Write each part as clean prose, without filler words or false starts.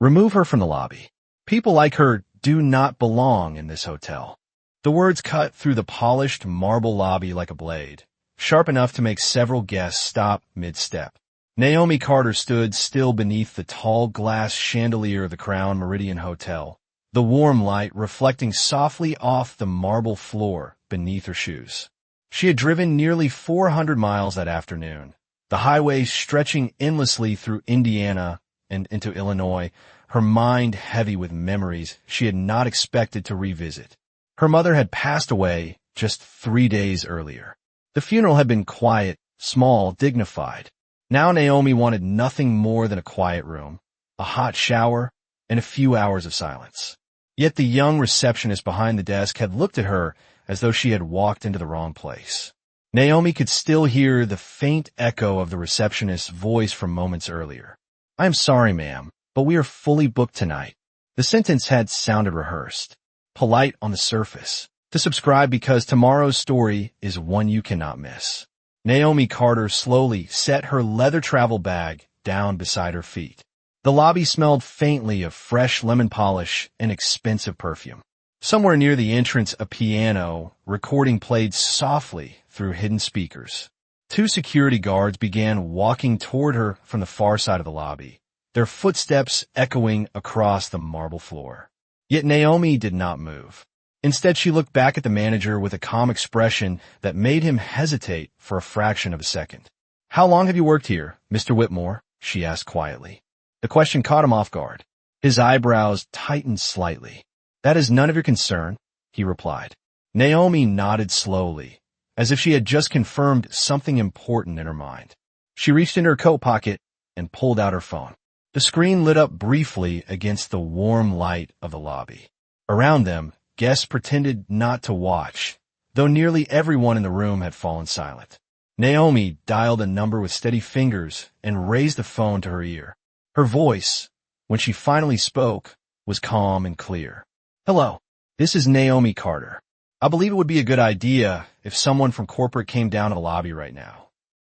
Remove her from the lobby. People like her do not belong in this hotel. The words cut through the polished marble lobby like a blade, sharp enough to make several guests stop mid-step. Naomi Carter stood still beneath the tall glass chandelier of the Crown Meridian Hotel, the warm light reflecting softly off the marble floor beneath her shoes. She had driven nearly 400 miles that afternoon, the highway stretching endlessly through Indiana and into Illinois, her mind heavy with memories she had not expected to revisit. Her mother had passed away just 3 days earlier. The funeral had been quiet, small, dignified. Now Naomi wanted nothing more than a quiet room, a hot shower, and a few hours of silence. Yet the young receptionist behind the desk had looked at her as though she had walked into the wrong place. Naomi could still hear the faint echo of the receptionist's voice from moments earlier. "I am sorry, ma'am, but we are fully booked tonight." The sentence had sounded rehearsed, polite on the surface. To subscribe because tomorrow's story is one you cannot miss. Naomi Carter slowly set her leather travel bag down beside her feet. The lobby smelled faintly of fresh lemon polish and expensive perfume. Somewhere near the entrance, a piano recording played softly through hidden speakers. 2 security guards began walking toward her from the far side of the lobby, their footsteps echoing across the marble floor. Yet Naomi did not move. Instead, she looked back at the manager with a calm expression that made him hesitate for a fraction of a second. "How long have you worked here, Mr. Whitmore?" she asked quietly. The question caught him off guard. His eyebrows tightened slightly. "That is none of your concern," he replied. Naomi nodded slowly, as if she had just confirmed something important in her mind. She reached into her coat pocket and pulled out her phone. The screen lit up briefly against the warm light of the lobby. Around them, guests pretended not to watch, though nearly everyone in the room had fallen silent. Naomi dialed a number with steady fingers and raised the phone to her ear. Her voice, when she finally spoke, was calm and clear. "Hello, this is Naomi Carter. I believe it would be a good idea if someone from corporate came down to the lobby right now."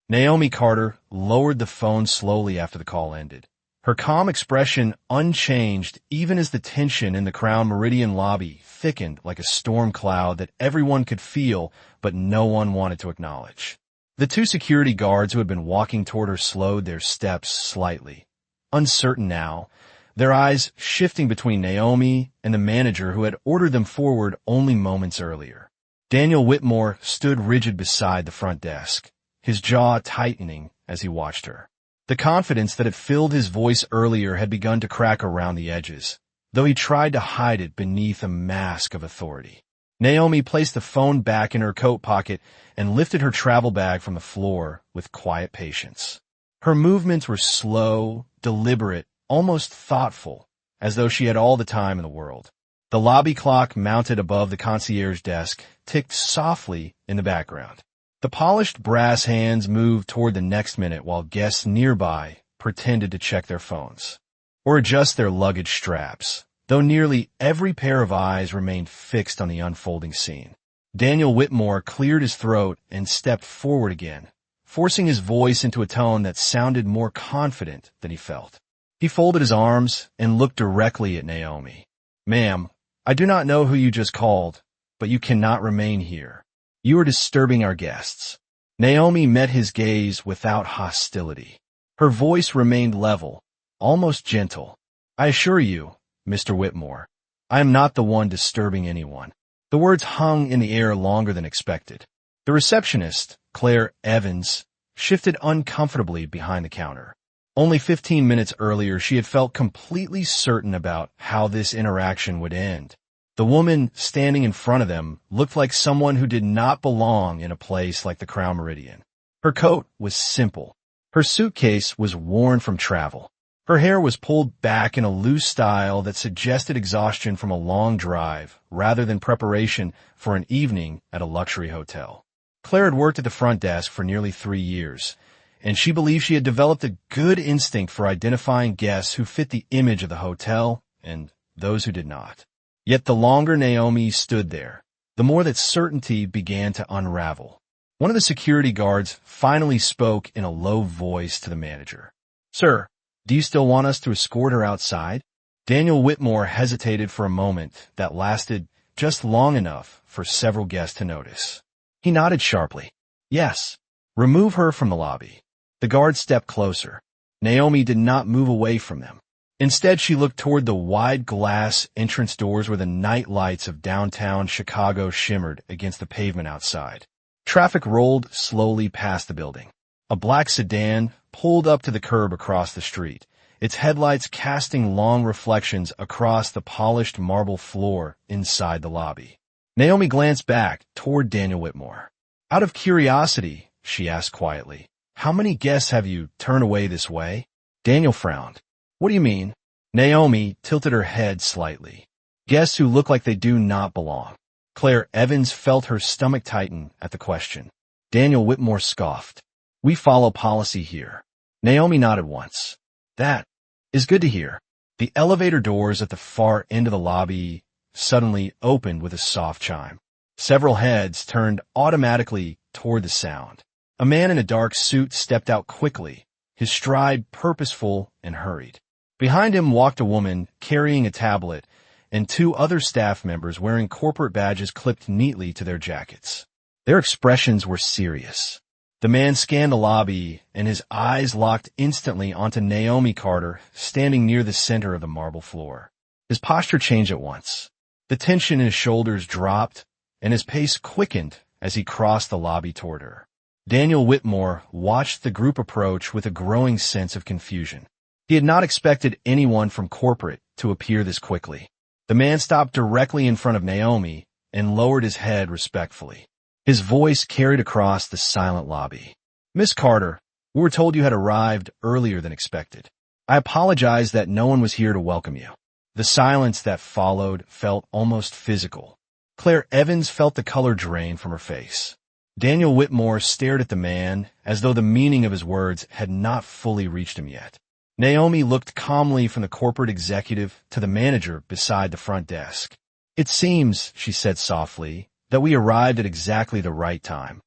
Naomi Carter lowered the phone slowly after the call ended, her calm expression unchanged even as the tension in the Crown Meridian lobby thickened like a storm cloud that everyone could feel but no one wanted to acknowledge. The 2 security guards who had been walking toward her slowed their steps slightly, uncertain now, their eyes shifting between Naomi and the manager who had ordered them forward only moments earlier. Daniel Whitmore stood rigid beside the front desk, his jaw tightening as he watched her. The confidence that had filled his voice earlier had begun to crack around the edges, though he tried to hide it beneath a mask of authority. Naomi placed the phone back in her coat pocket and lifted her travel bag from the floor with quiet patience. Her movements were slow, deliberate, almost thoughtful, as though she had all the time in the world. The lobby clock mounted above the concierge desk ticked softly in the background. The polished brass hands moved toward the next minute while guests nearby pretended to check their phones or adjust their luggage straps, though nearly every pair of eyes remained fixed on the unfolding scene. Daniel Whitmore cleared his throat and stepped forward again, forcing his voice into a tone that sounded more confident than he felt. He folded his arms and looked directly at Naomi. "Ma'am, I do not know who you just called, but you cannot remain here. You are disturbing our guests." Naomi met his gaze without hostility. Her voice remained level, almost gentle. "I assure you, Mr. Whitmore, I am not the one disturbing anyone." The words hung in the air longer than expected. The receptionist, Claire Evans, shifted uncomfortably behind the counter. Only 15 minutes earlier, she had felt completely certain about how this interaction would end. The woman standing in front of them looked like someone who did not belong in a place like the Crown Meridian. Her coat was simple. Her suitcase was worn from travel. Her hair was pulled back in a loose style that suggested exhaustion from a long drive rather than preparation for an evening at a luxury hotel. Claire had worked at the front desk for nearly 3 years, and she believed she had developed a good instinct for identifying guests who fit the image of the hotel and those who did not. Yet the longer Naomi stood there, the more that certainty began to unravel. One of the security guards finally spoke in a low voice to the manager. "Sir, do you still want us to escort her outside?" Daniel Whitmore hesitated for a moment that lasted just long enough for several guests to notice. He nodded sharply. Yes. Remove her from the lobby. The guard stepped closer. Naomi did not move away from them. Instead, she looked toward the wide glass entrance doors where the night lights of downtown Chicago shimmered against the pavement outside. Traffic rolled slowly past the building. A black sedan pulled up to the curb across the street, its headlights casting long reflections across the polished marble floor inside the lobby. Naomi glanced back toward Daniel Whitmore. Out of curiosity, she asked quietly, "How many guests have you turned away this way?" Daniel frowned. "What do you mean?" Naomi tilted her head slightly. "Guests who look like they do not belong." Claire Evans felt her stomach tighten at the question. Daniel Whitmore scoffed. "We follow policy here." Naomi nodded once. "That is good to hear." The elevator doors at the far end of the lobby suddenly opened with a soft chime. Several heads turned automatically toward the sound. A man in a dark suit stepped out quickly, his stride purposeful and hurried. Behind him walked a woman carrying a tablet and two other staff members wearing corporate badges clipped neatly to their jackets. Their expressions were serious. The man scanned the lobby, and his eyes locked instantly onto Naomi Carter, standing near the center of the marble floor. His posture changed at once. The tension in his shoulders dropped, and his pace quickened as he crossed the lobby toward her. Daniel Whitmore watched the group approach with a growing sense of confusion. He had not expected anyone from corporate to appear this quickly. The man stopped directly in front of Naomi and lowered his head respectfully. His voice carried across the silent lobby. "Miss Carter, we were told you had arrived earlier than expected. I apologize that no one was here to welcome you." The silence that followed felt almost physical. Claire Evans felt the color drain from her face. Daniel Whitmore stared at the man as though the meaning of his words had not fully reached him yet. Naomi looked calmly from the corporate executive to the manager beside the front desk. "It seems," she said softly, "that we arrived at exactly the right time."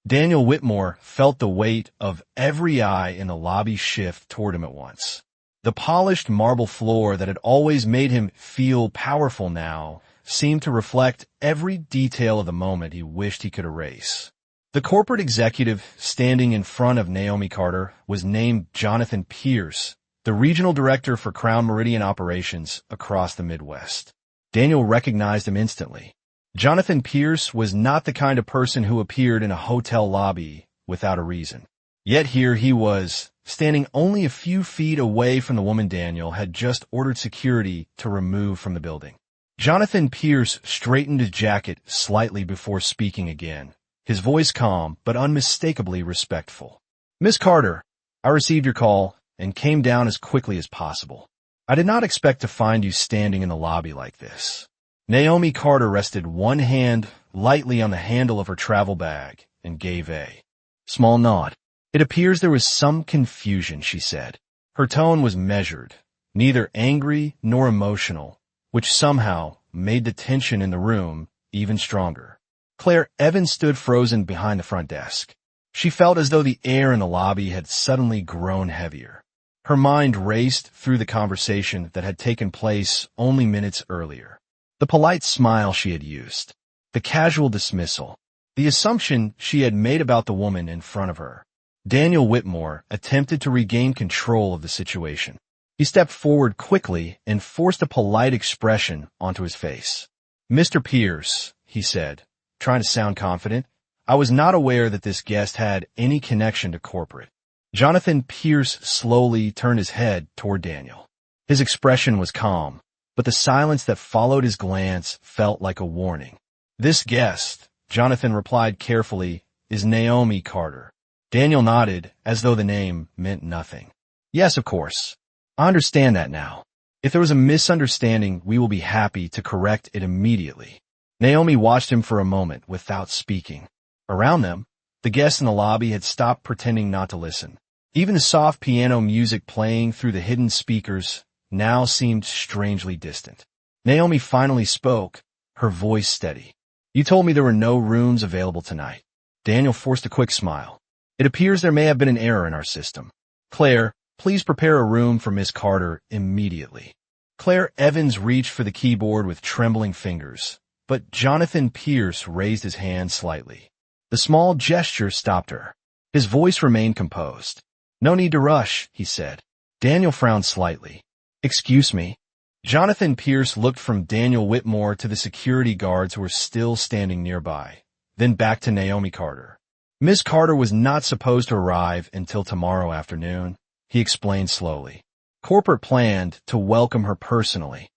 Daniel Whitmore felt the weight of every eye in the lobby shift toward him at once. The polished marble floor that had always made him feel powerful now seemed to reflect every detail of the moment he wished he could erase. The corporate executive standing in front of Naomi Carter was named Jonathan Pierce, the regional director for Crown Meridian operations across the Midwest. Daniel recognized him instantly. Jonathan Pierce was not the kind of person who appeared in a hotel lobby without a reason. Yet here he was, standing only a few feet away from the woman Daniel had just ordered security to remove from the building. Jonathan Pierce straightened his jacket slightly before speaking again, his voice calm but unmistakably respectful. "Miss Carter, I received your call and came down as quickly as possible. I did not expect to find you standing in the lobby like this." Naomi Carter rested one hand lightly on the handle of her travel bag and gave a small nod. "It appears there was some confusion," she said. Her tone was measured, neither angry nor emotional, which somehow made the tension in the room even stronger. Claire Evans stood frozen behind the front desk. She felt as though the air in the lobby had suddenly grown heavier. Her mind raced through the conversation that had taken place only minutes earlier. The polite smile she had used, the casual dismissal, the assumption she had made about the woman in front of her. Daniel Whitmore attempted to regain control of the situation. He stepped forward quickly and forced a polite expression onto his face. "Mr. Pierce," he said, trying to sound confident, "I was not aware that this guest had any connection to corporate." Jonathan Pierce slowly turned his head toward Daniel. His expression was calm, but the silence that followed his glance felt like a warning. "This guest," Jonathan replied carefully, "is Naomi Carter." Daniel nodded as though the name meant nothing. "Yes, of course. I understand that now. If there was a misunderstanding, we will be happy to correct it immediately." Naomi watched him for a moment without speaking. Around them, the guests in the lobby had stopped pretending not to listen. Even the soft piano music playing through the hidden speakers now seemed strangely distant. Naomi finally spoke, her voice steady. "You told me there were no rooms available tonight." Daniel forced a quick smile. "It appears there may have been an error in our system. Claire, please prepare a room for Miss Carter immediately." Claire Evans reached for the keyboard with trembling fingers, but Jonathan Pierce raised his hand slightly. The small gesture stopped her. His voice remained composed. "No need to rush," he said. Daniel frowned slightly. "Excuse me." Jonathan Pierce looked from Daniel Whitmore to the security guards who were still standing nearby, then back to Naomi Carter. "Miss Carter was not supposed to arrive until tomorrow afternoon," he explained slowly. "Corporate planned to welcome her personally."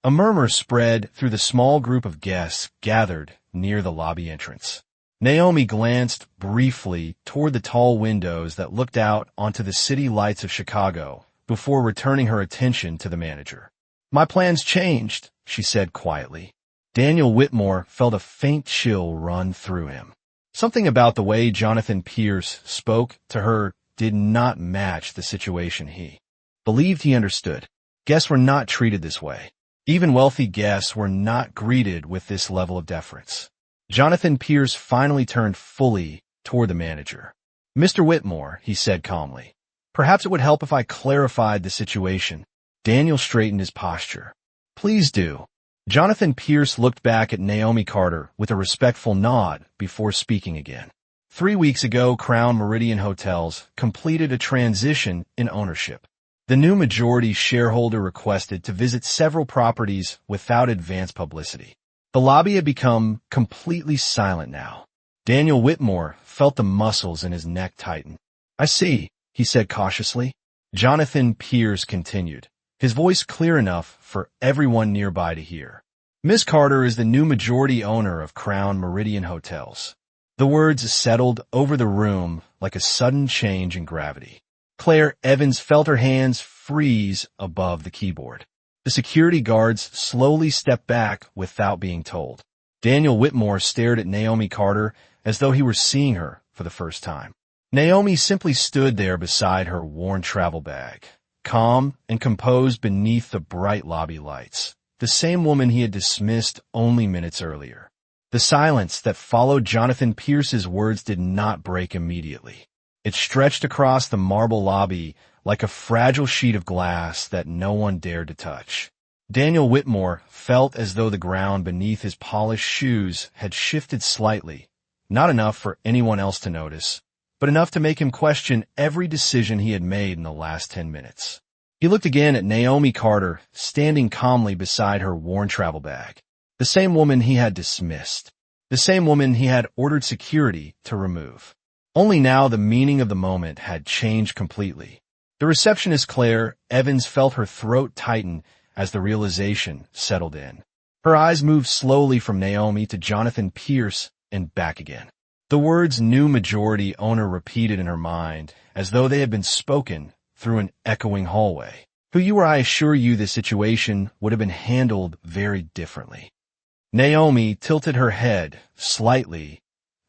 A murmur spread through the small group of guests gathered near the lobby entrance. Naomi glanced briefly toward the tall windows that looked out onto the city lights of Chicago before returning her attention to the manager. "My plans changed," she said quietly. Daniel Whitmore felt a faint chill run through him. Something about the way Jonathan Pierce spoke to her did not match the situation he believed he understood. Guests were not treated this way. Even wealthy guests were not greeted with this level of deference. Jonathan Pierce finally turned fully toward the manager. "Mr. Whitmore," he said calmly, "perhaps it would help if I clarified the situation." Daniel straightened his posture. "Please do." Jonathan Pierce looked back at Naomi Carter with a respectful nod before speaking again. 3 weeks ago, Crown Meridian Hotels completed a transition in ownership. The new majority shareholder requested to visit several properties without advance publicity. The lobby had become completely silent now. Daniel Whitmore felt the muscles in his neck tighten. "I see," he said cautiously. Jonathan Pierce continued, his voice clear enough for everyone nearby to hear. "Miss Carter is the new majority owner of Crown Meridian Hotels." The words settled over the room like a sudden change in gravity. Claire Evans felt her hands freeze above the keyboard. The security guards slowly stepped back without being told. Daniel Whitmore stared at Naomi Carter as though he were seeing her for the first time. Naomi simply stood there beside her worn travel bag, calm and composed beneath the bright lobby lights, the same woman he had dismissed only minutes earlier. The silence that followed Jonathan Pierce's words did not break immediately. It stretched across the marble lobby like a fragile sheet of glass that no one dared to touch. Daniel Whitmore felt as though the ground beneath his polished shoes had shifted slightly, not enough for anyone else to notice, but enough to make him question every decision he had made in the last 10 minutes. He looked again at Naomi Carter, standing calmly beside her worn travel bag. The same woman he had dismissed. The same woman he had ordered security to remove. Only now the meaning of the moment had changed completely. The receptionist Claire Evans felt her throat tighten as the realization settled in. Her eyes moved slowly from Naomi to Jonathan Pierce and back again. The words "new majority owner" repeated in her mind as though they had been spoken through an echoing hallway. "Who you are, I assure you this situation would have been handled very differently." Naomi tilted her head slightly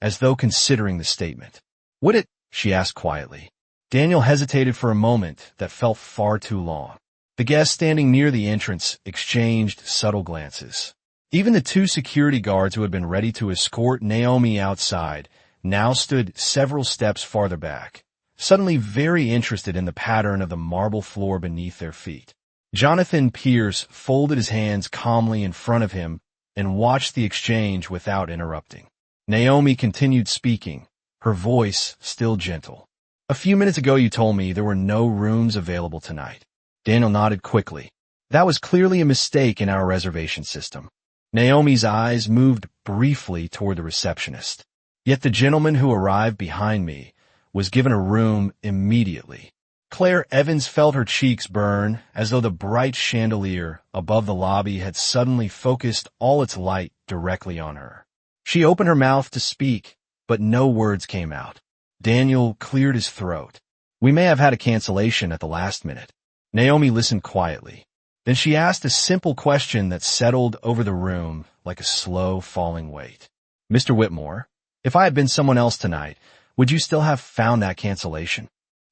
as though considering the statement. "Would it?" she asked quietly. Daniel hesitated for a moment that felt far too long. The guests standing near the entrance exchanged subtle glances. Even the 2 security guards who had been ready to escort Naomi outside now stood several steps farther back, suddenly very interested in the pattern of the marble floor beneath their feet. Jonathan Pierce folded his hands calmly in front of him and watched the exchange without interrupting. Naomi continued speaking, her voice still gentle. "A few minutes ago you told me there were no rooms available tonight." Daniel nodded quickly. "That was clearly a mistake in our reservation system." Naomi's eyes moved briefly toward the receptionist. "Yet the gentleman who arrived behind me was given a room immediately." Claire Evans felt her cheeks burn as though the bright chandelier above the lobby had suddenly focused all its light directly on her. She opened her mouth to speak, but no words came out. Daniel cleared his throat. "We may have had a cancellation at the last minute." Naomi listened quietly. Then she asked a simple question that settled over the room like a slow falling weight. "Mr. Whitmore, if I had been someone else tonight, would you still have found that cancellation?"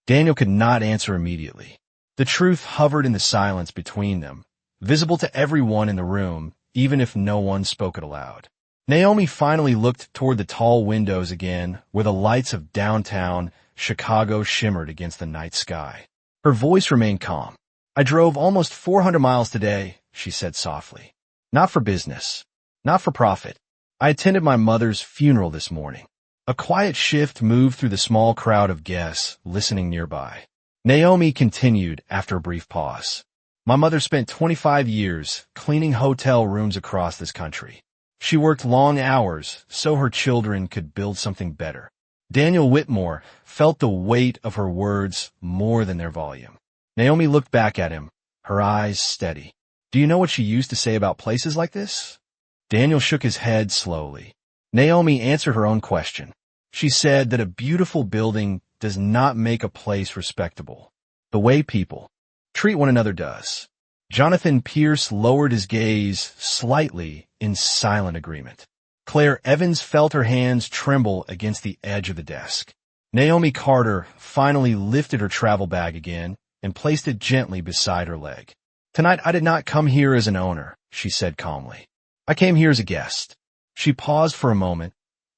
Daniel could not answer immediately. The truth hovered in the silence between them, visible to everyone in the room, even if no one spoke it aloud. Naomi finally looked toward the tall windows again, where the lights of downtown Chicago shimmered against the night sky. Her voice remained calm. I drove almost 400 miles today, she said softly. Not for business. Not for profit. I attended my mother's funeral this morning. A quiet shift moved through the small crowd of guests listening nearby. Naomi continued after a brief pause. My mother spent 25 years cleaning hotel rooms across this country. She worked long hours so her children could build something better. Daniel Whitmore felt the weight of her words more than their volume. Naomi looked back at him, her eyes steady. Do you know what she used to say about places like this? Daniel shook his head slowly. Naomi answered her own question. She said that a beautiful building does not make a place respectable. The way people treat one another does. Jonathan Pierce lowered his gaze slightly in silent agreement. Claire Evans felt her hands tremble against the edge of the desk. Naomi Carter finally lifted her travel bag again and placed it gently beside her leg. Tonight I did not come here as an owner, she said calmly. I came here as a guest. She paused for a moment,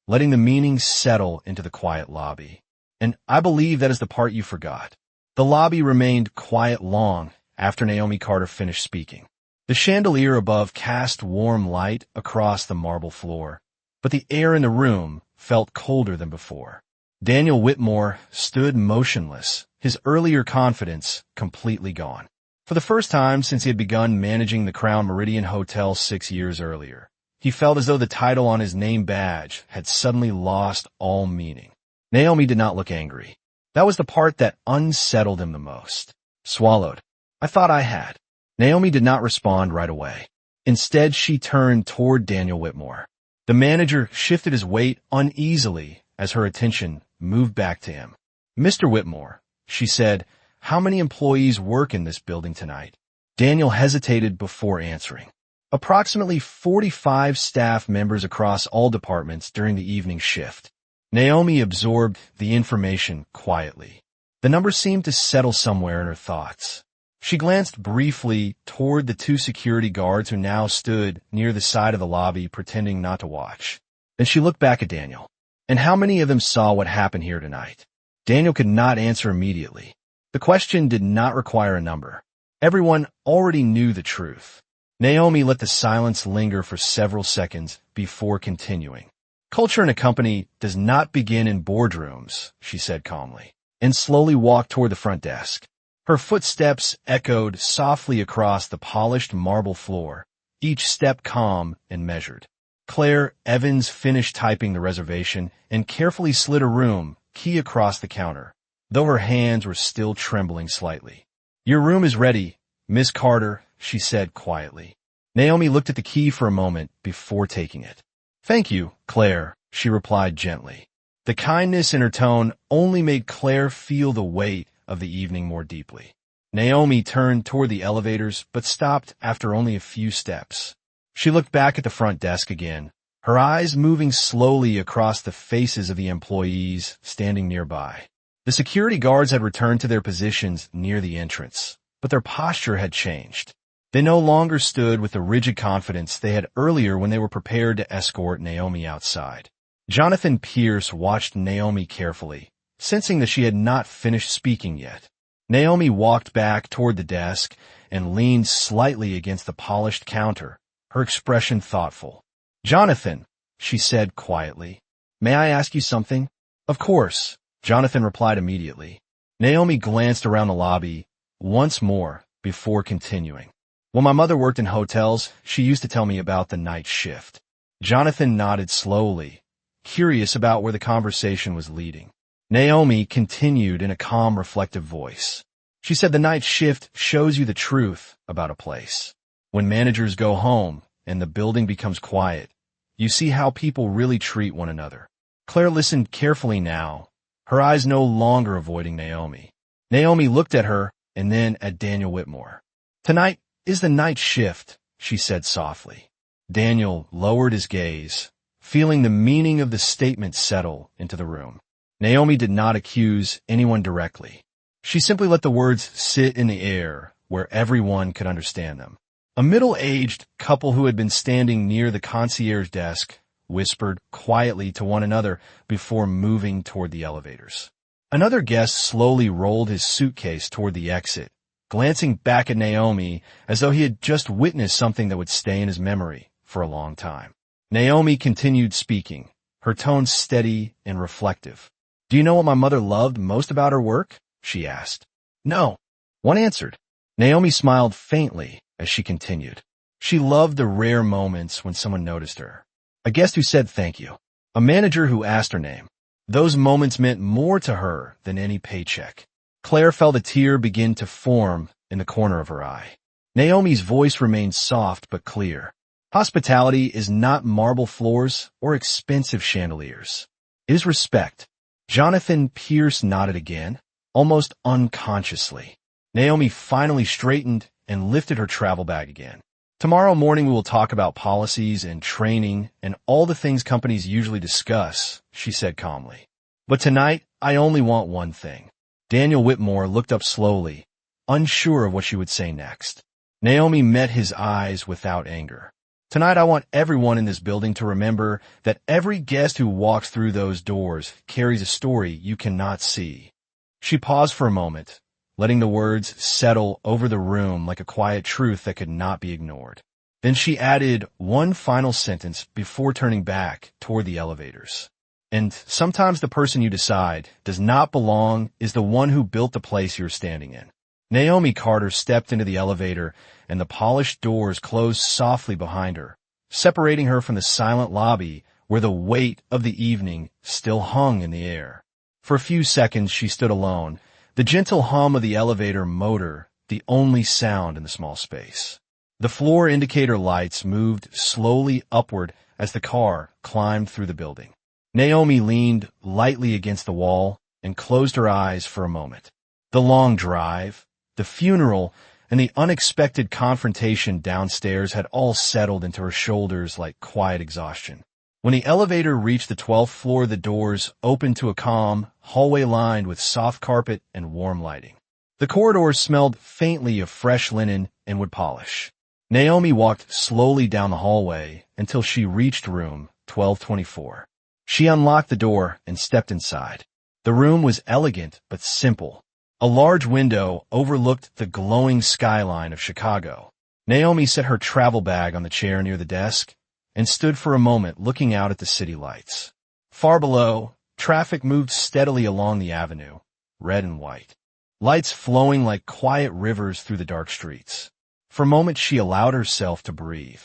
letting the meaning settle into the quiet lobby. And I believe that is the part you forgot. The lobby remained quiet long after Naomi Carter finished speaking. The chandelier above cast warm light across the marble floor, but the air in the room felt colder than before. Daniel Whitmore stood motionless, his earlier confidence completely gone. For the first time since he had begun managing the Crown Meridian Hotel 6 years earlier, he felt as though the title on his name badge had suddenly lost all meaning. Naomi did not look angry. That was the part that unsettled him the most. Swallowed. I thought I had. Naomi did not respond right away. Instead, she turned toward Daniel Whitmore. The manager shifted his weight uneasily as her attention moved back to him. Mr. Whitmore, she said, how many employees work in this building tonight? Daniel hesitated before answering. Approximately 45 staff members across all departments during the evening shift. Naomi absorbed the information quietly. The number seemed to settle somewhere in her thoughts. She glanced briefly toward the 2 security guards who now stood near the side of the lobby pretending not to watch. Then she looked back at Daniel. And how many of them saw what happened here tonight? Daniel could not answer immediately. The question did not require a number. Everyone already knew the truth. Naomi let the silence linger for several seconds before continuing. Culture in a company does not begin in boardrooms, she said calmly, and slowly walked toward the front desk. Her footsteps echoed softly across the polished marble floor, each step calm and measured. Claire Evans finished typing the reservation and carefully slid her room key across the counter, though her hands were still trembling slightly. Your room is ready, Miss Carter, she said quietly. Naomi looked at the key for a moment before taking it. Thank you, Claire, she replied gently. The kindness in her tone only made Claire feel the weight of the evening more deeply. Naomi turned toward the elevators, but stopped after only a few steps. She looked back at the front desk again, her eyes moving slowly across the faces of the employees standing nearby. The security guards had returned to their positions near the entrance, but their posture had changed. They no longer stood with the rigid confidence they had earlier when they were prepared to escort Naomi outside. Jonathan Pierce watched Naomi carefully, sensing that she had not finished speaking yet. Naomi walked back toward the desk and leaned slightly against the polished counter, her expression thoughtful. Jonathan, she said quietly, may I ask you something? Of course, Jonathan replied immediately. Naomi glanced around the lobby once more before continuing. When my mother worked in hotels, she used to tell me about the night shift. Jonathan nodded slowly, curious about where the conversation was leading. Naomi continued in a calm, reflective voice. She said the night shift shows you the truth about a place. When managers go home and the building becomes quiet, you see how people really treat one another. Claire listened carefully now, her eyes no longer avoiding Naomi. Naomi looked at her and then at Daniel Whitmore. Tonight is the night shift, she said softly. Daniel lowered his gaze, feeling the meaning of the statement settle into the room. Naomi did not accuse anyone directly. She simply let the words sit in the air where everyone could understand them. A middle-aged couple who had been standing near the concierge desk whispered quietly to one another before moving toward the elevators. Another guest slowly rolled his suitcase toward the exit, glancing back at Naomi as though he had just witnessed something that would stay in his memory for a long time. Naomi continued speaking, her tone steady and reflective. "Do you know what my mother loved most about her work?" she asked. "No." One answered. Naomi smiled faintly as she continued. She loved the rare moments when someone noticed her. A guest who said thank you. A manager who asked her name. Those moments meant more to her than any paycheck. Claire felt a tear begin to form in the corner of her eye. Naomi's voice remained soft but clear. Hospitality is not marble floors or expensive chandeliers. It is respect. Jonathan Pierce nodded again, almost unconsciously. Naomi finally straightened and lifted her travel bag again. "Tomorrow morning we will talk about policies and training and all the things companies usually discuss," she said calmly. "But tonight, I only want one thing." Daniel Whitmore looked up slowly, unsure of what she would say next. Naomi met his eyes without anger. "Tonight I want everyone in this building to remember that every guest who walks through those doors carries a story you cannot see." She paused for a moment, letting the words settle over the room like a quiet truth that could not be ignored. Then she added one final sentence before turning back toward the elevators. "And sometimes the person you decide does not belong is the one who built the place you're standing in." Naomi Carter stepped into the elevator, and the polished doors closed softly behind her, separating her from the silent lobby where the weight of the evening still hung in the air. For a few seconds she stood alone, the gentle hum of the elevator motor the only sound in the small space. The floor indicator lights moved slowly upward as the car climbed through the building. Naomi leaned lightly against the wall and closed her eyes for a moment. The long drive, the funeral, and the unexpected confrontation downstairs had all settled into her shoulders like quiet exhaustion. When the elevator reached the 12th floor, the doors opened to a calm hallway lined with soft carpet and warm lighting. The corridors smelled faintly of fresh linen and wood polish. Naomi walked slowly down the hallway until she reached room 1224. She unlocked the door and stepped inside. The room was elegant but simple. A large window overlooked the glowing skyline of Chicago. Naomi set her travel bag on the chair near the desk and stood for a moment looking out at the city lights. Far below, traffic moved steadily along the avenue, red and white, lights flowing like quiet rivers through the dark streets. For a moment she allowed herself to breathe.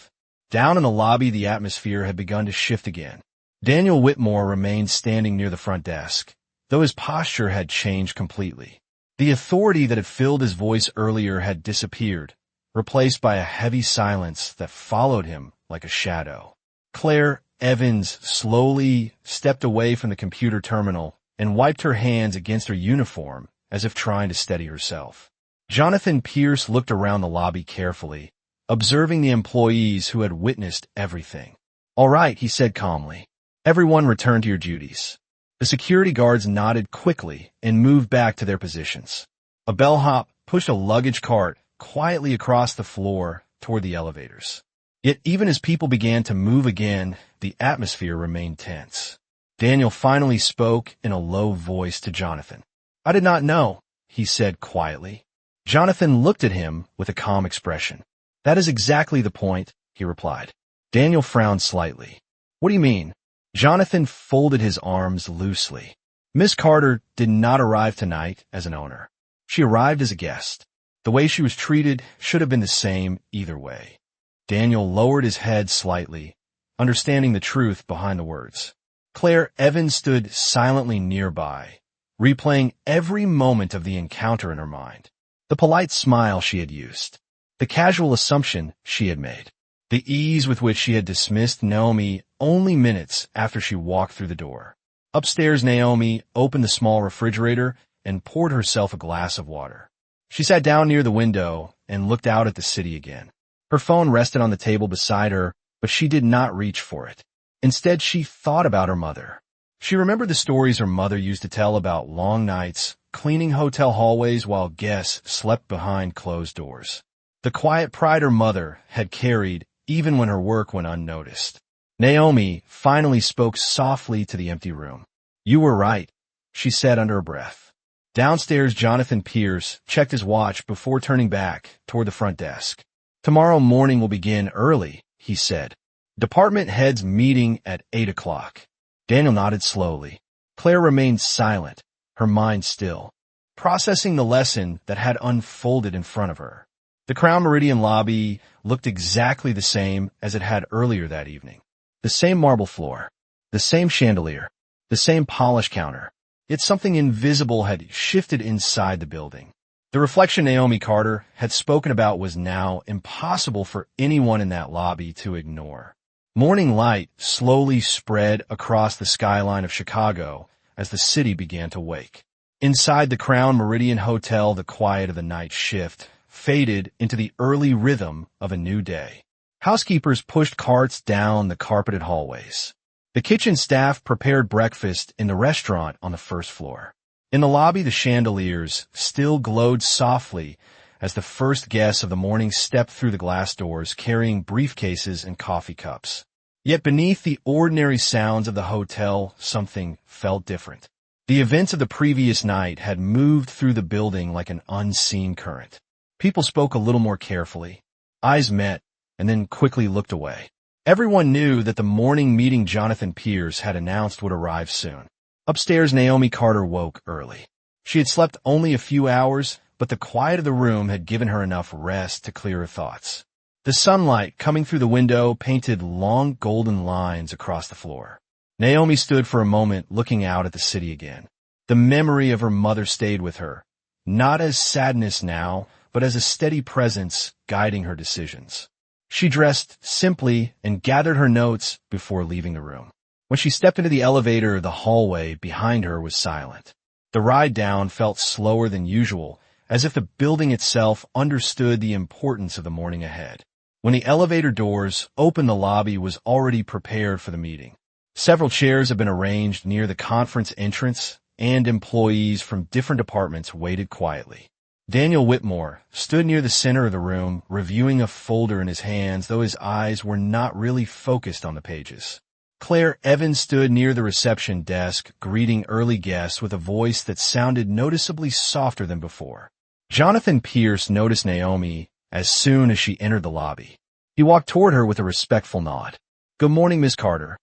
Down in the lobby, the atmosphere had begun to shift again. Daniel Whitmore remained standing near the front desk, though his posture had changed completely. The authority that had filled his voice earlier had disappeared, replaced by a heavy silence that followed him like a shadow. Claire Evans slowly stepped away from the computer terminal and wiped her hands against her uniform as if trying to steady herself. Jonathan Pierce looked around the lobby carefully, observing the employees who had witnessed everything. "All right," he said calmly. "Everyone return to your duties." The security guards nodded quickly and moved back to their positions. A bellhop pushed a luggage cart quietly across the floor toward the elevators. Yet even as people began to move again, the atmosphere remained tense. Daniel finally spoke in a low voice to Jonathan. "I did not know," he said quietly. Jonathan looked at him with a calm expression. "That is exactly the point," he replied. Daniel frowned slightly. "What do you mean?" Jonathan folded his arms loosely. "Miss Carter did not arrive tonight as an owner. She arrived as a guest. The way she was treated should have been the same either way." Daniel lowered his head slightly, understanding the truth behind the words. Claire Evans stood silently nearby, replaying every moment of the encounter in her mind. The polite smile she had used, the casual assumption she had made, the ease with which she had dismissed Naomi only minutes after she walked through the door. Upstairs, Naomi opened the small refrigerator and poured herself a glass of water. She sat down near the window and looked out at the city again. Her phone rested on the table beside her, but she did not reach for it. Instead, she thought about her mother. She remembered the stories her mother used to tell about long nights, cleaning hotel hallways while guests slept behind closed doors. The quiet pride her mother had carried even when her work went unnoticed. Naomi finally spoke softly to the empty room. "You were right," she said under her breath. Downstairs, Jonathan Pierce checked his watch before turning back toward the front desk. "Tomorrow morning will begin early," he said. "Department heads meeting at 8 o'clock. Daniel nodded slowly. Claire remained silent, her mind still, processing the lesson that had unfolded in front of her. The Crown Meridian lobby looked exactly the same as it had earlier that evening. The same marble floor, the same chandelier, the same polish counter. Yet something invisible had shifted inside the building. The reflection Naomi Carter had spoken about was now impossible for anyone in that lobby to ignore. Morning light slowly spread across the skyline of Chicago as the city began to wake. Inside the Crown Meridian Hotel, the quiet of the night shift faded into the early rhythm of a new day. Housekeepers pushed carts down the carpeted hallways. The kitchen staff prepared breakfast in the restaurant on the first floor. In the lobby, the chandeliers still glowed softly as the first guests of the morning stepped through the glass doors carrying briefcases and coffee cups. Yet beneath the ordinary sounds of the hotel, something felt different. The events of the previous night had moved through the building like an unseen current. People spoke a little more carefully. Eyes met and then quickly looked away. Everyone knew that the morning meeting Jonathan Pierce had announced would arrive soon. Upstairs, Naomi Carter woke early. She had slept only a few hours, but the quiet of the room had given her enough rest to clear her thoughts. The sunlight coming through the window painted long golden lines across the floor. Naomi stood for a moment looking out at the city again. The memory of her mother stayed with her, not as sadness now, but as a steady presence guiding her decisions. She dressed simply and gathered her notes before leaving the room. When she stepped into the elevator, the hallway behind her was silent. The ride down felt slower than usual, as if the building itself understood the importance of the morning ahead. When the elevator doors opened, the lobby was already prepared for the meeting. Several chairs had been arranged near the conference entrance, and employees from different departments waited quietly. Daniel Whitmore stood near the center of the room, reviewing a folder in his hands, though his eyes were not really focused on the pages. Claire Evans stood near the reception desk, greeting early guests with a voice that sounded noticeably softer than before. Jonathan Pierce noticed Naomi as soon as she entered the lobby. He walked toward her with a respectful nod. "Good morning, Miss Carter,"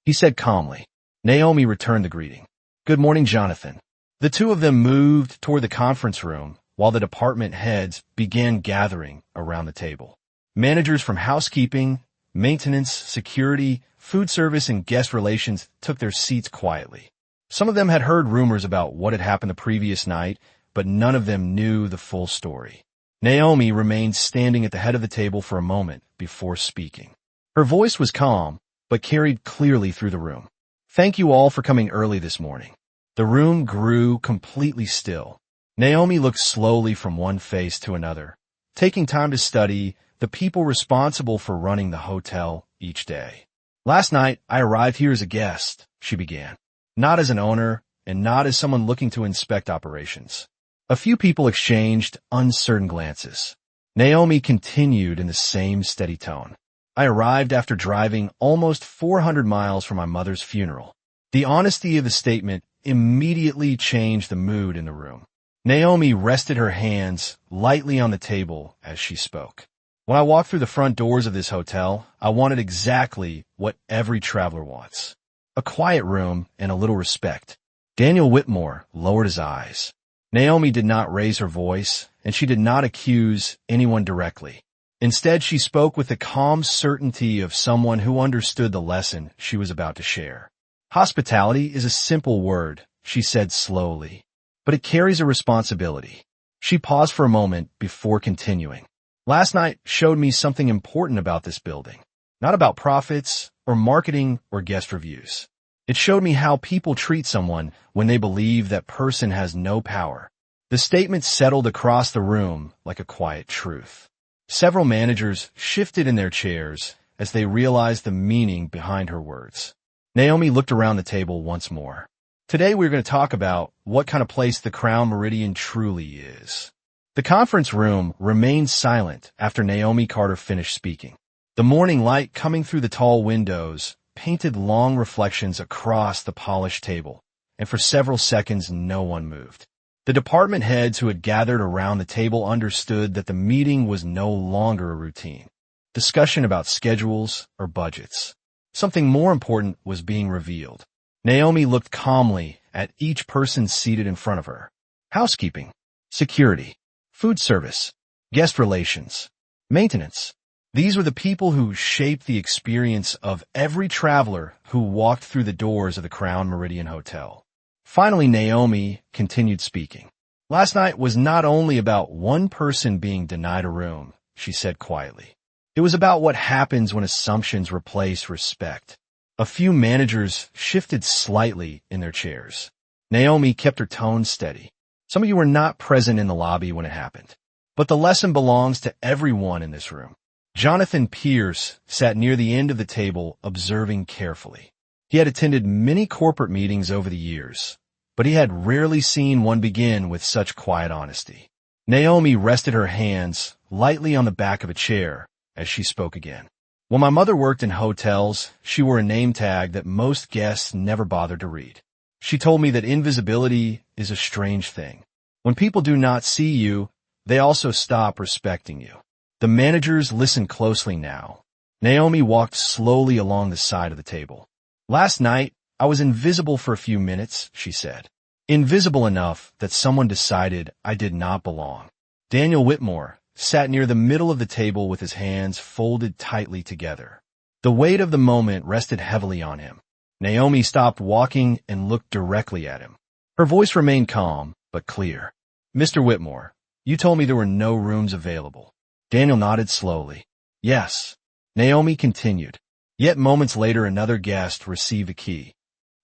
he said calmly. Naomi returned the greeting. "Good morning, Jonathan." The two of them moved toward the conference room, while the department heads began gathering around the table. Managers from housekeeping, maintenance, security, food service, and guest relations took their seats quietly. Some of them had heard rumors about what had happened the previous night, but none of them knew the full story. Naomi remained standing at the head of the table for a moment before speaking. Her voice was calm, but carried clearly through the room. "Thank you all for coming early this morning." The room grew completely still. Naomi looked slowly from one face to another, taking time to study the people responsible for running the hotel each day. "Last night, I arrived here as a guest," she began, "not as an owner and not as someone looking to inspect operations." A few people exchanged uncertain glances. Naomi continued in the same steady tone. "I arrived after driving almost 400 miles for my mother's funeral." The honesty of the statement immediately changed the mood in the room. Naomi rested her hands lightly on the table as she spoke. "When I walked through the front doors of this hotel, I wanted exactly what every traveler wants. A quiet room and a little respect." Daniel Whitmore lowered his eyes. Naomi did not raise her voice, and she did not accuse anyone directly. Instead, she spoke with the calm certainty of someone who understood the lesson she was about to share. "Hospitality is a simple word," she said slowly, "but it carries a responsibility." She paused for a moment before continuing. "Last night showed me something important about this building, not about profits or marketing or guest reviews. It showed me how people treat someone when they believe that person has no power." The statement settled across the room like a quiet truth. Several managers shifted in their chairs as they realized the meaning behind her words. Naomi looked around the table once more. "Today we're going to talk about what kind of place the Crown Meridian truly is." The conference room remained silent after Naomi Carter finished speaking. The morning light coming through the tall windows painted long reflections across the polished table, and for several seconds no one moved. The department heads who had gathered around the table understood that the meeting was no longer a routine discussion about schedules or budgets. Something more important was being revealed. Naomi looked calmly at each person seated in front of her. Housekeeping, security, food service, guest relations, maintenance. These were the people who shaped the experience of every traveler who walked through the doors of the Crown Meridian Hotel. Finally, Naomi continued speaking. Last night was not only about one person being denied a room, she said quietly. It was about what happens when assumptions replace respect. A few managers shifted slightly in their chairs. Naomi kept her tone steady. Some of you were not present in the lobby when it happened. But the lesson belongs to everyone in this room. Jonathan Pierce sat near the end of the table, observing carefully. He had attended many corporate meetings over the years, but he had rarely seen one begin with such quiet honesty. Naomi rested her hands lightly on the back of a chair as she spoke again. When my mother worked in hotels, she wore a name tag that most guests never bothered to read. She told me that invisibility is a strange thing. When people do not see you, they also stop respecting you. The managers listened closely now. Naomi walked slowly along the side of the table. Last night, I was invisible for a few minutes, she said. Invisible enough that someone decided I did not belong. Daniel Whitmore sat near the middle of the table with his hands folded tightly together. The weight of the moment rested heavily on him. Naomi stopped walking and looked directly at him. Her voice remained calm, but clear. Mr. Whitmore, you told me there were no rooms available. Daniel nodded slowly. Yes. Naomi continued. Yet moments later another guest received a key.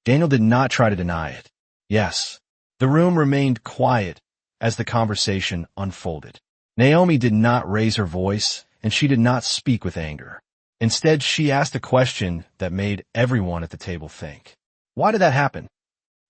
Daniel did not try to deny it. Yes. The room remained quiet as the conversation unfolded. Naomi did not raise her voice, and she did not speak with anger. Instead, she asked a question that made everyone at the table think. Why did that happen?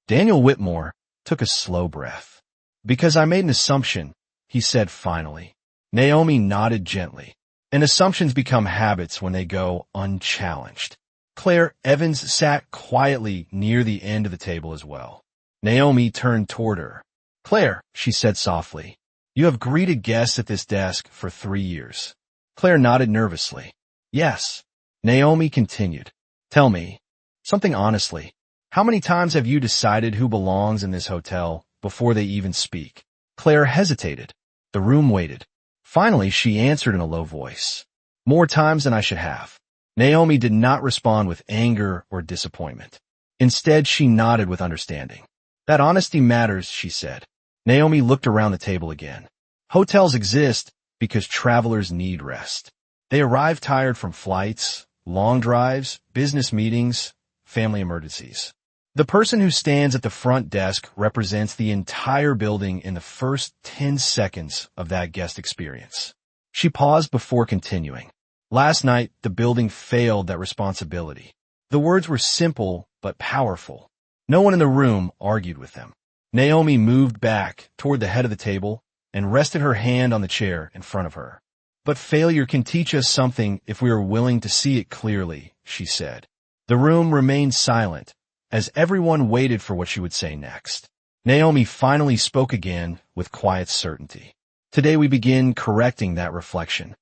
Daniel Whitmore took a slow breath. Because I made an assumption, he said finally. Naomi nodded gently. And assumptions become habits when they go unchallenged. Claire Evans sat quietly near the end of the table as well. Naomi turned toward her. Claire, she said softly, you have greeted guests at this desk for 3 years. Claire nodded nervously. Yes. Naomi continued. Tell me, something honestly, how many times have you decided who belongs in this hotel before they even speak? Claire hesitated. The room waited. Finally, she answered in a low voice. More times than I should have. Naomi did not respond with anger or disappointment. Instead, she nodded with understanding. That honesty matters, she said. Naomi looked around the table again. Hotels exist because travelers need rest. They arrive tired from flights, long drives, business meetings, family emergencies. The person who stands at the front desk represents the entire building in the first 10 seconds of that guest experience. She paused before continuing. Last night, the building failed that responsibility. The words were simple but powerful. No one in the room argued with them. Naomi moved back toward the head of the table and rested her hand on the chair in front of her. But failure can teach us something if we are willing to see it clearly, she said. The room remained silent as everyone waited for what she would say next. Naomi finally spoke again with quiet certainty. Today we begin correcting that reflection.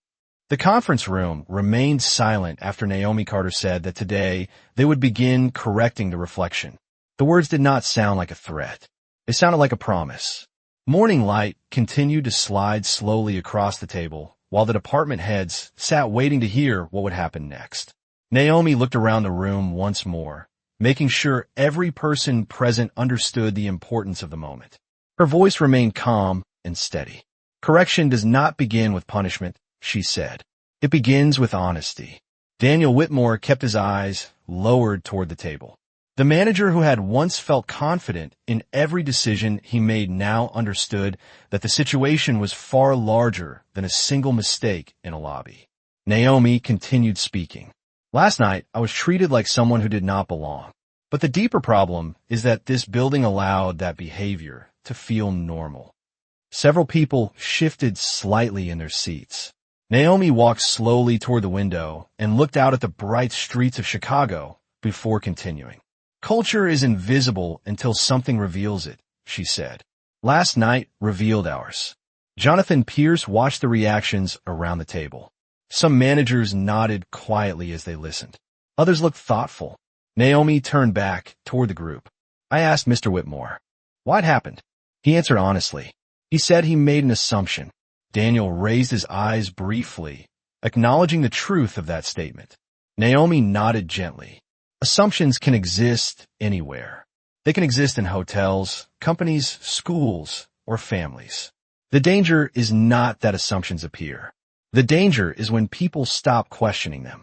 The conference room remained silent after Naomi Carter said that today they would begin correcting the reflection. The words did not sound like a threat. They sounded like a promise. Morning light continued to slide slowly across the table while the department heads sat waiting to hear what would happen next. Naomi looked around the room once more, making sure every person present understood the importance of the moment. Her voice remained calm and steady. Correction does not begin with punishment, she said. It begins with honesty. Daniel Whitmore kept his eyes lowered toward the table. The manager who had once felt confident in every decision he made now understood that the situation was far larger than a single mistake in a lobby. Naomi continued speaking. Last night, I was treated like someone who did not belong. But the deeper problem is that this building allowed that behavior to feel normal. Several people shifted slightly in their seats. Naomi walked slowly toward the window and looked out at the bright streets of Chicago before continuing. Culture is invisible until something reveals it, she said. Last night revealed ours. Jonathan Pierce watched the reactions around the table. Some managers nodded quietly as they listened. Others looked thoughtful. Naomi turned back toward the group. I asked Mr. Whitmore, "What happened?" He answered honestly. He said he made an assumption. Daniel raised his eyes briefly, acknowledging the truth of that statement. Naomi nodded gently. Assumptions can exist anywhere. They can exist in hotels, companies, schools, or families. The danger is not that assumptions appear. The danger is when people stop questioning them.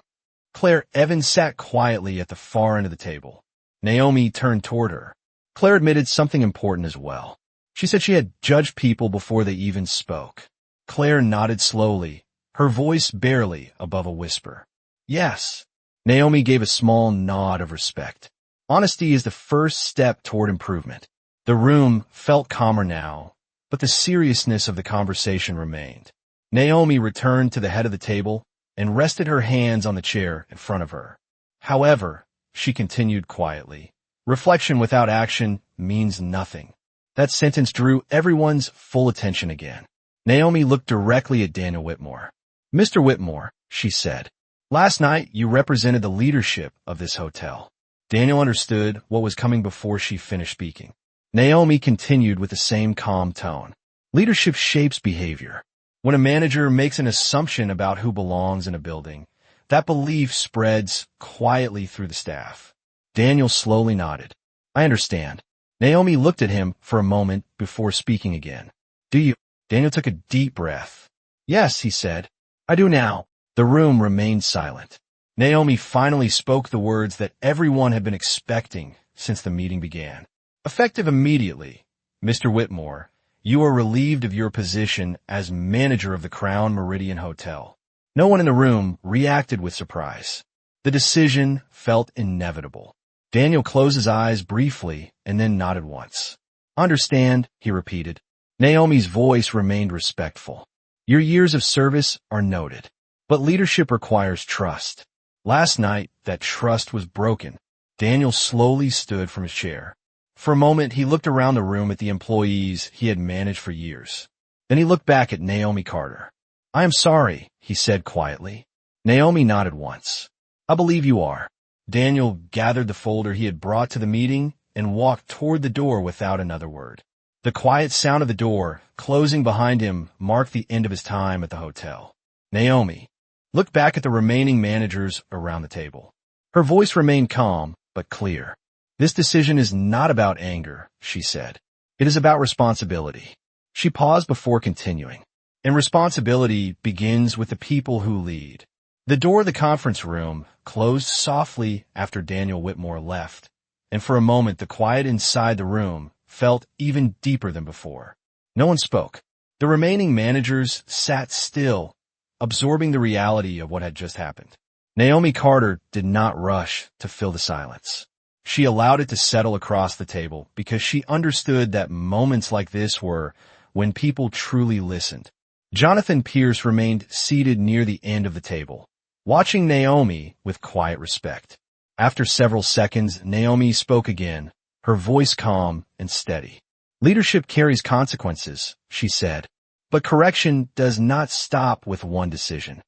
Claire Evans sat quietly at the far end of the table. Naomi turned toward her. Claire admitted something important as well. She said she had judged people before they even spoke. Claire nodded slowly, her voice barely above a whisper. Yes. Naomi gave a small nod of respect. Honesty is the first step toward improvement. The room felt calmer now, but the seriousness of the conversation remained. Naomi returned to the head of the table and rested her hands on the chair in front of her. However, she continued quietly, reflection without action means nothing. That sentence drew everyone's full attention again. Naomi looked directly at Daniel Whitmore. Mr. Whitmore, she said, last night you represented the leadership of this hotel. Daniel understood what was coming before she finished speaking. Naomi continued with the same calm tone. Leadership shapes behavior. When a manager makes an assumption about who belongs in a building, that belief spreads quietly through the staff. Daniel slowly nodded. I understand. Naomi looked at him for a moment before speaking again. Do you? Daniel took a deep breath. Yes, he said. I do now. The room remained silent. Naomi finally spoke the words that everyone had been expecting since the meeting began. Effective immediately, Mr. Whitmore, you are relieved of your position as manager of the Crown Meridian Hotel. No one in the room reacted with surprise. The decision felt inevitable. Daniel closed his eyes briefly and then nodded once. Understand, he repeated. Naomi's voice remained respectful. Your years of service are noted, but leadership requires trust. Last night, that trust was broken. Daniel slowly stood from his chair. For a moment, he looked around the room at the employees he had managed for years. Then he looked back at Naomi Carter. I am sorry, he said quietly. Naomi nodded once. I believe you are. Daniel gathered the folder he had brought to the meeting and walked toward the door without another word. The quiet sound of the door closing behind him marked the end of his time at the hotel. Naomi looked back at the remaining managers around the table. Her voice remained calm but clear. This decision is not about anger, she said. It is about responsibility. She paused before continuing. And responsibility begins with the people who lead. The door of the conference room closed softly after Daniel Whitmore left, and for a moment the quiet inside the room felt even deeper than before. No one spoke. The remaining managers sat still, absorbing the reality of what had just happened. Naomi Carter did not rush to fill the silence. She allowed it to settle across the table because she understood that moments like this were when people truly listened. Jonathan Pierce remained seated near the end of the table, watching Naomi with quiet respect. After several seconds, Naomi spoke again, her voice calm and steady. Leadership carries consequences, she said, but correction does not stop with one decision.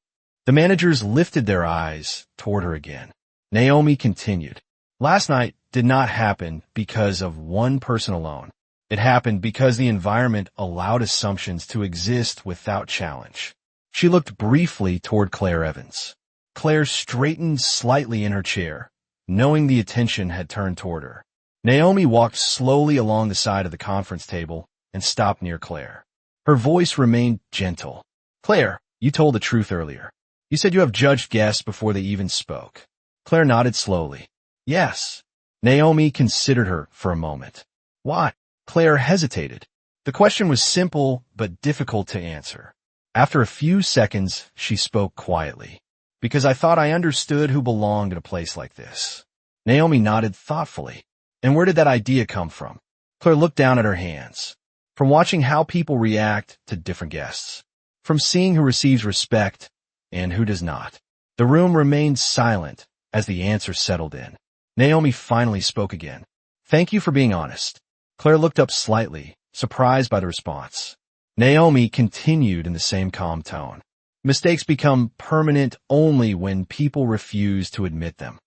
The managers lifted their eyes toward her again. Naomi continued. Last night did not happen because of one person alone. It happened because the environment allowed assumptions to exist without challenge. She looked briefly toward Claire Evans. Claire straightened slightly in her chair, knowing the attention had turned toward her. Naomi walked slowly along the side of the conference table and stopped near Claire. Her voice remained gentle. Claire, you told the truth earlier. You said you have judged guests before they even spoke. Claire nodded slowly. Yes. Naomi considered her for a moment. Why? Claire hesitated. The question was simple but difficult to answer. After a few seconds, she spoke quietly. Because I thought I understood who belonged in a place like this. Naomi nodded thoughtfully. And where did that idea come from? Claire looked down at her hands. From watching how people react to different guests. From seeing who receives respect and who does not. The room remained silent as the answer settled in. Naomi finally spoke again. Thank you for being honest. Claire looked up slightly, surprised by the response. Naomi continued in the same calm tone. Mistakes become permanent only when people refuse to admit them.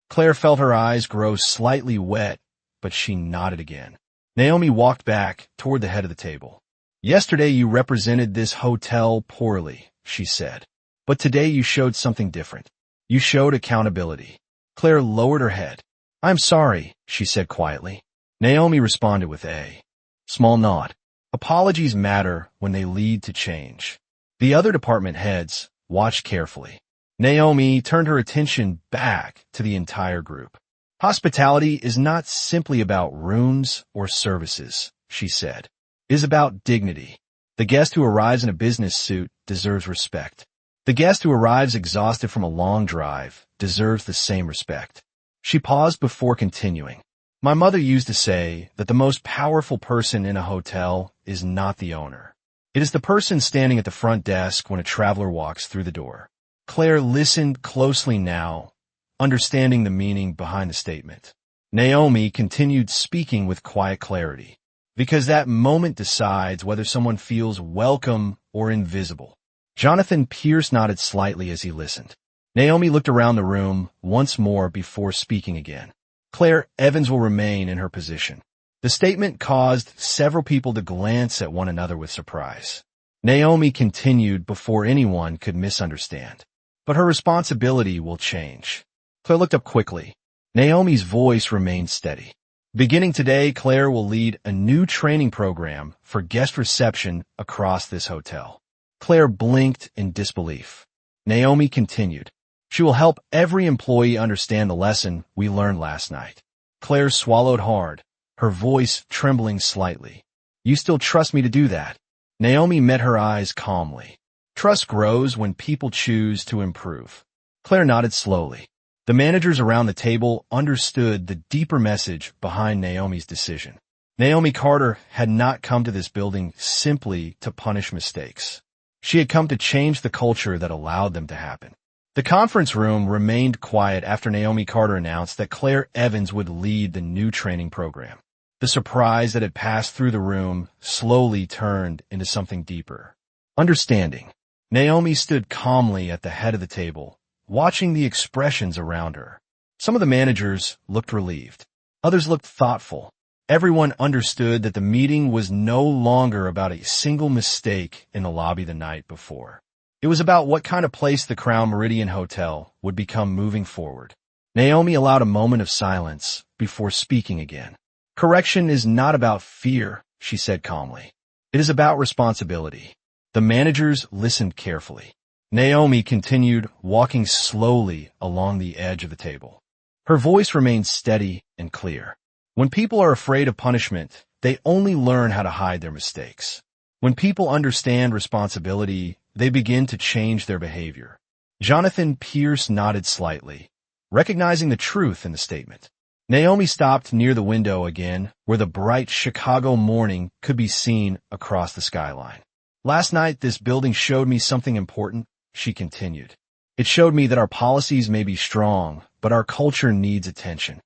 Claire felt her eyes grow slightly wet, but she nodded again. Naomi walked back toward the head of the table. Yesterday you represented this hotel poorly, she said. But today you showed something different. You showed accountability. Claire lowered her head. I'm sorry, she said quietly. Naomi responded with a small nod. Apologies matter when they lead to change. The other department heads watched carefully. Naomi turned her attention back to the entire group. Hospitality is not simply about rooms or services, she said. It is about dignity. The guest who arrives in a business suit deserves respect. The guest who arrives exhausted from a long drive deserves the same respect. She paused before continuing. My mother used to say that the most powerful person in a hotel is not the owner. It is the person standing at the front desk when a traveler walks through the door. Claire listened closely now, understanding the meaning behind the statement. Naomi continued speaking with quiet clarity, because that moment decides whether someone feels welcome or invisible. Jonathan Pierce nodded slightly as he listened. Naomi looked around the room once more before speaking again. Claire Evans will remain in her position. The statement caused several people to glance at one another with surprise. Naomi continued before anyone could misunderstand. But her responsibility will change. Claire looked up quickly. Naomi's voice remained steady. Beginning today, Claire will lead a new training program for guest reception across this hotel. Claire blinked in disbelief. Naomi continued. She will help every employee understand the lesson we learned last night. Claire swallowed hard, her voice trembling slightly. You still trust me to do that? Naomi met her eyes calmly. Trust grows when people choose to improve. Claire nodded slowly. The managers around the table understood the deeper message behind Naomi's decision. Naomi Carter had not come to this building simply to punish mistakes. She had come to change the culture that allowed them to happen. The conference room remained quiet after Naomi Carter announced that Claire Evans would lead the new training program. The surprise that had passed through the room slowly turned into something deeper. Understanding. Naomi stood calmly at the head of the table, watching the expressions around her. Some of the managers looked relieved. Others looked thoughtful. Everyone understood that the meeting was no longer about a single mistake in the lobby the night before. It was about what kind of place the Crown Meridian Hotel would become moving forward. Naomi allowed a moment of silence before speaking again. Correction is not about fear, she said calmly. It is about responsibility. The managers listened carefully. Naomi continued walking slowly along the edge of the table. Her voice remained steady and clear. When people are afraid of punishment, they only learn how to hide their mistakes. When people understand responsibility, they begin to change their behavior. Jonathan Pierce nodded slightly, recognizing the truth in the statement. Naomi stopped near the window again, where the bright Chicago morning could be seen across the skyline. Last night, this building showed me something important, she continued. It showed me that our policies may be strong, but our culture needs attention.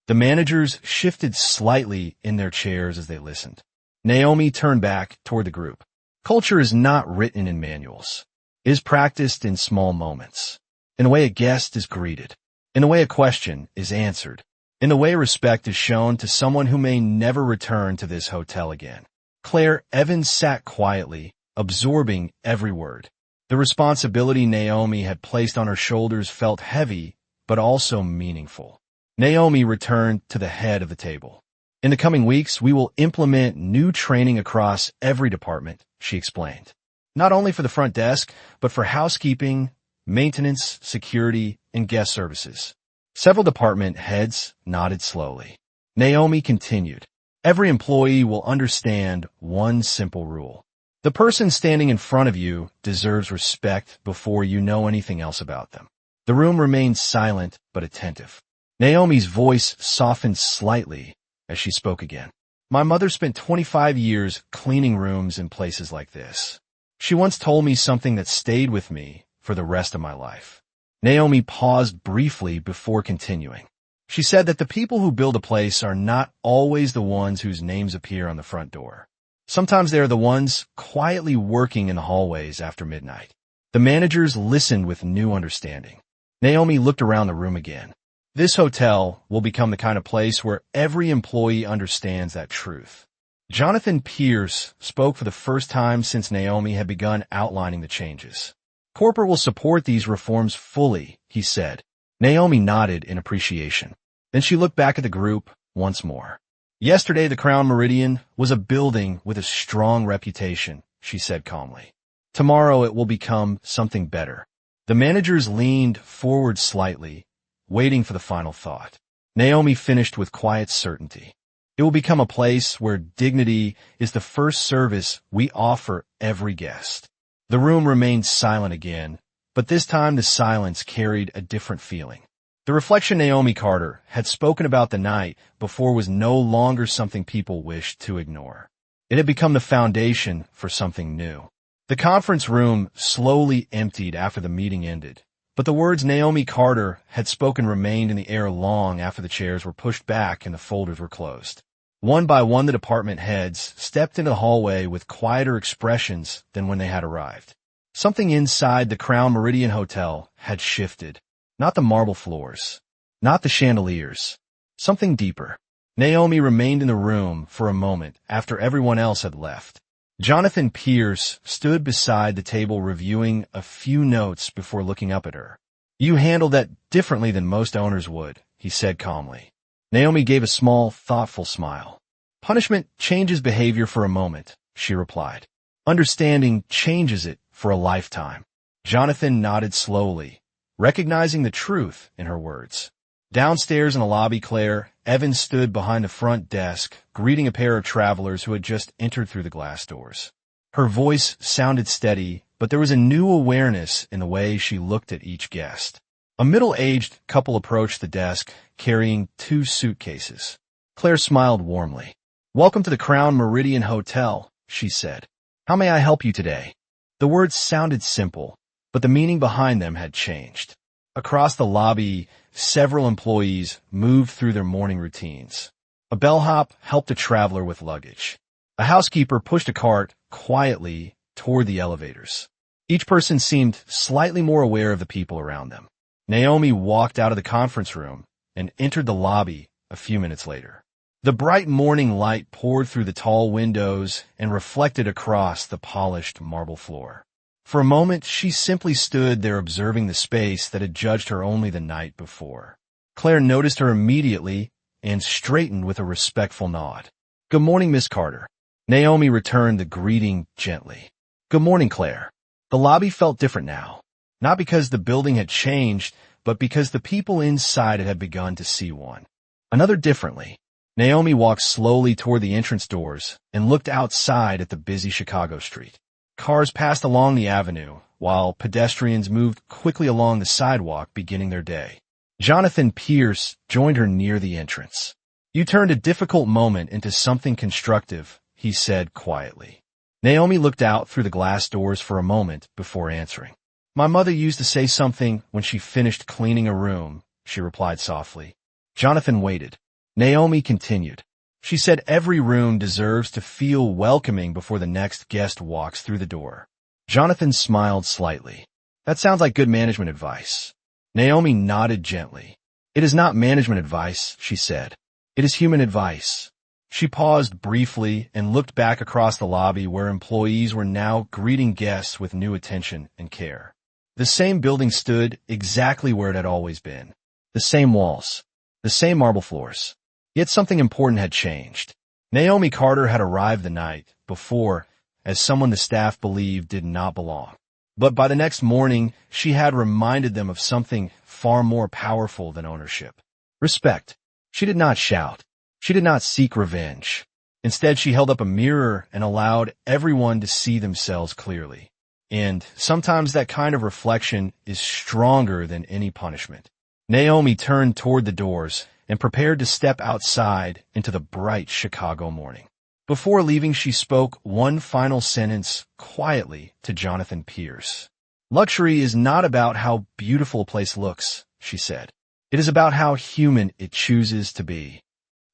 The managers shifted slightly in their chairs as they listened. Naomi turned back toward the group. Culture is not written in manuals. It is practiced in small moments. In the way a guest is greeted. In the way a question is answered. In the way respect is shown to someone who may never return to this hotel again. Claire Evans sat quietly, absorbing every word. The responsibility Naomi had placed on her shoulders felt heavy, but also meaningful. Naomi returned to the head of the table. In the coming weeks, we will implement new training across every department, she explained. Not only for the front desk, but for housekeeping, maintenance, security, and guest services. Several department heads nodded slowly. Naomi continued. Every employee will understand one simple rule. The person standing in front of you deserves respect before you know anything else about them. The room remained silent but attentive. Naomi's voice softened slightly as she spoke again. My mother spent 25 years cleaning rooms in places like this. She once told me something that stayed with me for the rest of my life. Naomi paused briefly before continuing. She said that the people who build a place are not always the ones whose names appear on the front door. Sometimes they are the ones quietly working in the hallways after midnight. The managers listened with new understanding. Naomi looked around the room again. This hotel will become the kind of place where every employee understands that truth. Jonathan Pierce spoke for the first time since Naomi had begun outlining the changes. Corporate will support these reforms fully, he said. Naomi nodded in appreciation. Then she looked back at the group once more. Yesterday, the Crown Meridian was a building with a strong reputation, she said calmly. Tomorrow it will become something better. The managers leaned forward slightly, waiting for the final thought. Naomi finished with quiet certainty. It will become a place where dignity is the first service we offer every guest. The room remained silent again, but this time the silence carried a different feeling. The reflection Naomi Carter had spoken about the night before was no longer something people wished to ignore. It had become the foundation for something new. The conference room slowly emptied after the meeting ended, but the words Naomi Carter had spoken remained in the air long after the chairs were pushed back and the folders were closed. One by one, the department heads stepped into the hallway with quieter expressions than when they had arrived. Something inside the Crown Meridian Hotel had shifted. Not the marble floors, not the chandeliers, something deeper. Naomi remained in the room for a moment after everyone else had left. Jonathan Pierce stood beside the table reviewing a few notes before looking up at her. You handled that differently than most owners would, he said calmly. Naomi gave a small, thoughtful smile. Punishment changes behavior for a moment, she replied. Understanding changes it for a lifetime. Jonathan nodded slowly, recognizing the truth in her words. Downstairs in the lobby, Claire Evans stood behind the front desk, greeting a pair of travelers who had just entered through the glass doors. Her voice sounded steady, but there was a new awareness in the way she looked at each guest. A middle-aged couple approached the desk, carrying 2 suitcases. Claire smiled warmly. Welcome to the Crown Meridian Hotel, she said. How may I help you today? The words sounded simple, but the meaning behind them had changed. Across the lobby, several employees moved through their morning routines. A bellhop helped a traveler with luggage. A housekeeper pushed a cart quietly toward the elevators. Each person seemed slightly more aware of the people around them. Naomi walked out of the conference room and entered the lobby a few minutes later. The bright morning light poured through the tall windows and reflected across the polished marble floor. For a moment, she simply stood there observing the space that had judged her only the night before. Claire noticed her immediately and straightened with a respectful nod. Good morning, Miss Carter. Naomi returned the greeting gently. Good morning, Claire. The lobby felt different now. Not because the building had changed, but because the people inside it had begun to see one another differently. Naomi walked slowly toward the entrance doors and looked outside at the busy Chicago street. Cars passed along the avenue, while pedestrians moved quickly along the sidewalk beginning their day. Jonathan Pierce joined her near the entrance. You turned a difficult moment into something constructive, he said quietly. Naomi looked out through the glass doors for a moment before answering. My mother used to say something when she finished cleaning a room, she replied softly. Jonathan waited. Naomi continued. She said every room deserves to feel welcoming before the next guest walks through the door. Jonathan smiled slightly. That sounds like good management advice. Naomi nodded gently. It is not management advice, she said. It is human advice. She paused briefly and looked back across the lobby where employees were now greeting guests with new attention and care. The same building stood exactly where it had always been. The same walls. The same marble floors. Yet something important had changed. Naomi Carter had arrived the night before as someone the staff believed did not belong. But by the next morning, she had reminded them of something far more powerful than ownership. Respect. She did not shout. She did not seek revenge. Instead, she held up a mirror and allowed everyone to see themselves clearly. And sometimes that kind of reflection is stronger than any punishment. Naomi turned toward the doors and prepared to step outside into the bright Chicago morning. Before leaving, she spoke one final sentence quietly to Jonathan Pierce. Luxury is not about how beautiful a place looks, she said. It is about how human it chooses to be.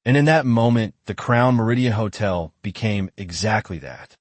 And in that moment, the Crown Meridian Hotel became exactly that.